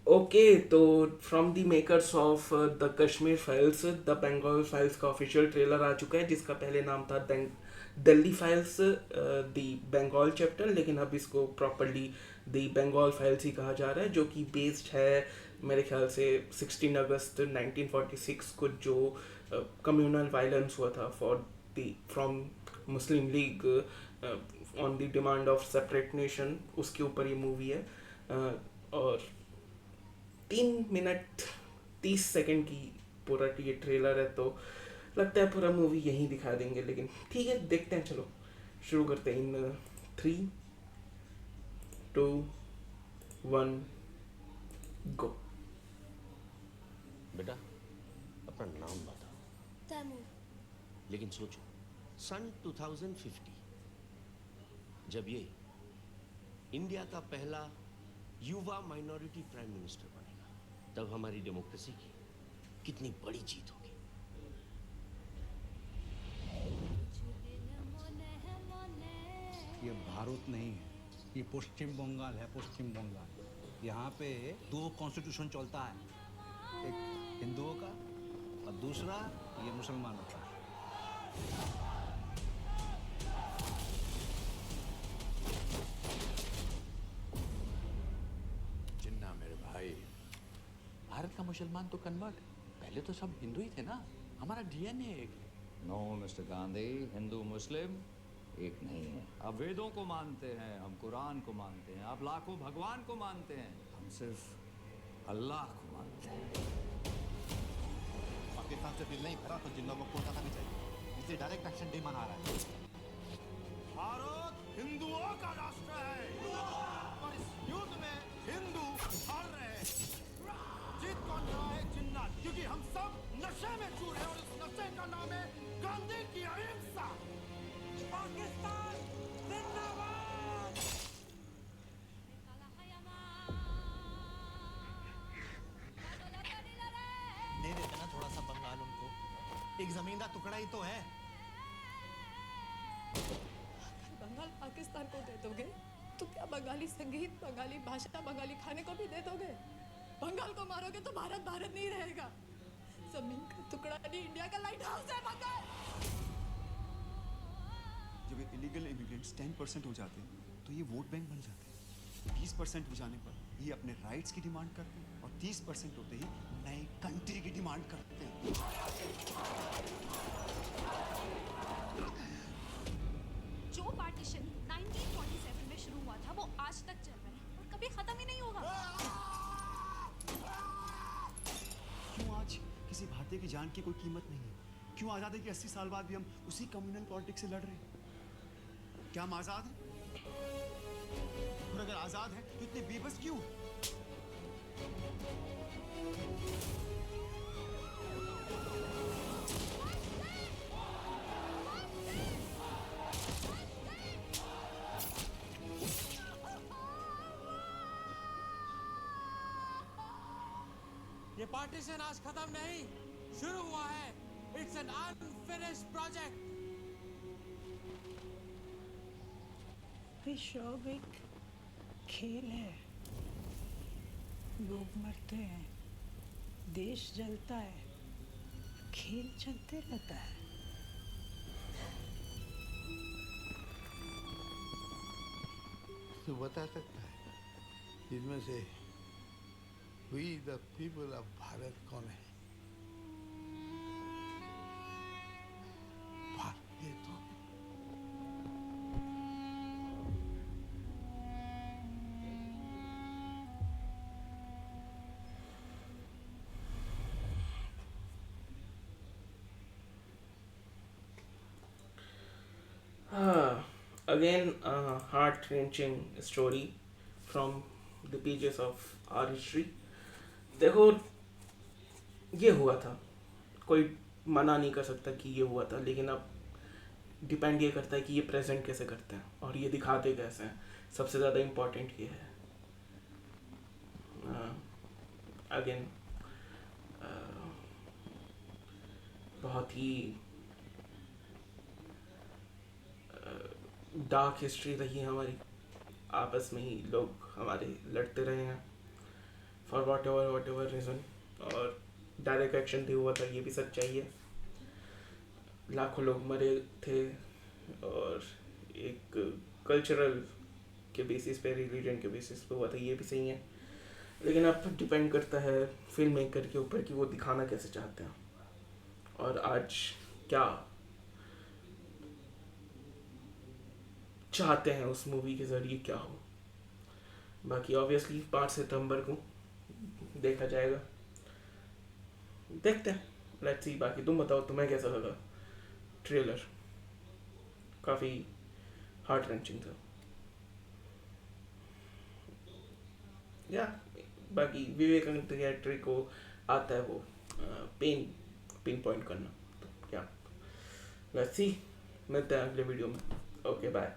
Okay, तो from the makers of the Kashmir files, the Bengal files का official trailer आ चुका है, जिसका पहले नाम था Delhi files the Bengal chapter, लेकिन अब इसको प्रॉपरली द बंगाल फाइल्स ही कहा जा रहा है, जो कि बेस्ड है मेरे ख्याल से 16 अगस्त 1946 को, जो कम्युनल वायलेंस हुआ था for the from Muslim league on the demand of separate nation, उसके ऊपर ये मूवी है। और 3 मिनट 30 सेकंड की पूरा ये ट्रेलर है, तो लगता है पूरा मूवी यहीं दिखा देंगे, लेकिन ठीक है, देखते हैं। चलो शुरू करते हैं इन 3, 2, 1, गो। बेटा, अपना नाम बताओ। तैमूर। लेकिन सोचो, सन 2050 जब ये इंडिया का पहला युवा माइनॉरिटी प्राइम मिनिस्टर बनेगा, तब हमारी डेमोक्रेसी की कितनी बड़ी जीत होगी। ये भारत नहीं है, ये पश्चिम बंगाल है। पश्चिम बंगाल, यहाँ पे 2 कॉन्स्टिट्यूशन चलता है, एक हिंदुओं का और दूसरा ये मुसलमानों का। जिन्ना मेरे भाई, भारत का मुसलमान तो कन्वर्ट, पहले तो सब हिंदू ही थे ना। हमारा डीएनए एक है। नो मिस्टर गांधी, हिंदू मुस्लिम एक नहीं है। आप वेदों को मानते हैं, हम कुरान को मानते हैं, आप लाखों भगवान को मानते हैं, हम सिर्फ अल्लाह को मानते हैं। पाकिस्तान से बिल नहीं भरा तो जिन लोगों को कोटा भी चाहिए, इसलिए डायरेक्ट एक्शन डे मना रहा है। भारत हिंदुओं का राष्ट्र है और इस युद्ध में हिंदू हार रहे हैं। जीत कौन रहा है? जिन्नात, क्योंकि हम सब नशे में चूर हैं और इस नशे का नाम है गांधी की अहिंसा। पाकिस्तान जिंदाबाद। दे देते ना थोड़ा सा बंगाल उनको, एक जमीन का टुकड़ा ही तो है। बंगाल पाकिस्तान को दे दोगे तो क्या बंगाली संगीत, बंगाली भाषा, बंगाली खाने को भी दे दोगे? बंगाल को मारोगे तो भारत भारत नहीं रहेगा। जमीन का टुकड़ा नहीं, इंडिया का लाइट हाउस है बंगाल। जब ये इलीगल इमिग्रेंट्स 10% हो जाते हैं तो ये वोट बैंक बन जाते हैं। 20% हो जाने पर ये अपने राइट्स की डिमांड करते हैं और 30% होते ही नए कंट्री की डिमांड करते हैं। जो पार्टीशन 1947 में शुरू हुआ था वो आज तक चल रहा है और कभी खत्म ही नहीं होगा। क्यों आज किसी भारतीय की जान की कोई कीमत नहीं है? क्यों आज़ादी के 80 साल बाद भी हम उसी कम्युनल पॉलिटिक्स से लड़ रहे हैं? क्या हम आज़ाद हैं? और अगर आज़ाद हैं तो इतने बेबस क्यों? ये पार्टीशन आज खत्म नहीं, शुरू हुआ है। It's an unfinished project. विश्व एक खेल है, लोग मरते हैं, देश जलता है, खेल चलते रहता है। तो बता सकता है इनमें से we the people of Bharat कौन है? भारतीय तो Again, a heart-wrenching story from the pages of our history. देखो, ये हुआ था, कोई मना नहीं कर सकता कि ये हुआ था, लेकिन अब डिपेंड ये करता है कि ये प्रेजेंट कैसे करते हैं और ये दिखाते कैसे हैं। सबसे ज़्यादा इम्पोर्टेंट ये है। अगेन बहुत ही डार्क हिस्ट्री रही है हमारी, आपस में ही लोग हमारे लड़ते रहे हैं फॉर वॉट एवर रीज़न, और डायरेक्ट एक्शन भी हुआ था, ये भी सच्चाई है। लाखों लोग मरे थे, और एक कल्चरल के बेसिस पे, रिलीजन के बेसिस पे हुआ था, ये भी सही है। लेकिन अब डिपेंड करता है फिल्म मेकर के ऊपर कि वो दिखाना कैसे चाहते हैं, और आज क्या चाहते हैं उस मूवी के ज़रिए क्या हो। बाकी ऑब्वियसली 5 सितंबर को देखा जाएगा, देखते हैं, लेट्स सी। बाकी तुम बताओ, तुम्हें कैसा लगा ट्रेलर? काफ़ी हार्ट रेंचिंग था या बाकी विवेकानंद थिएटर को आता है वो पिन पॉइंट करना, तो क्या, लेट्स सी। मिलते हैं अगले वीडियो में। Okay bye.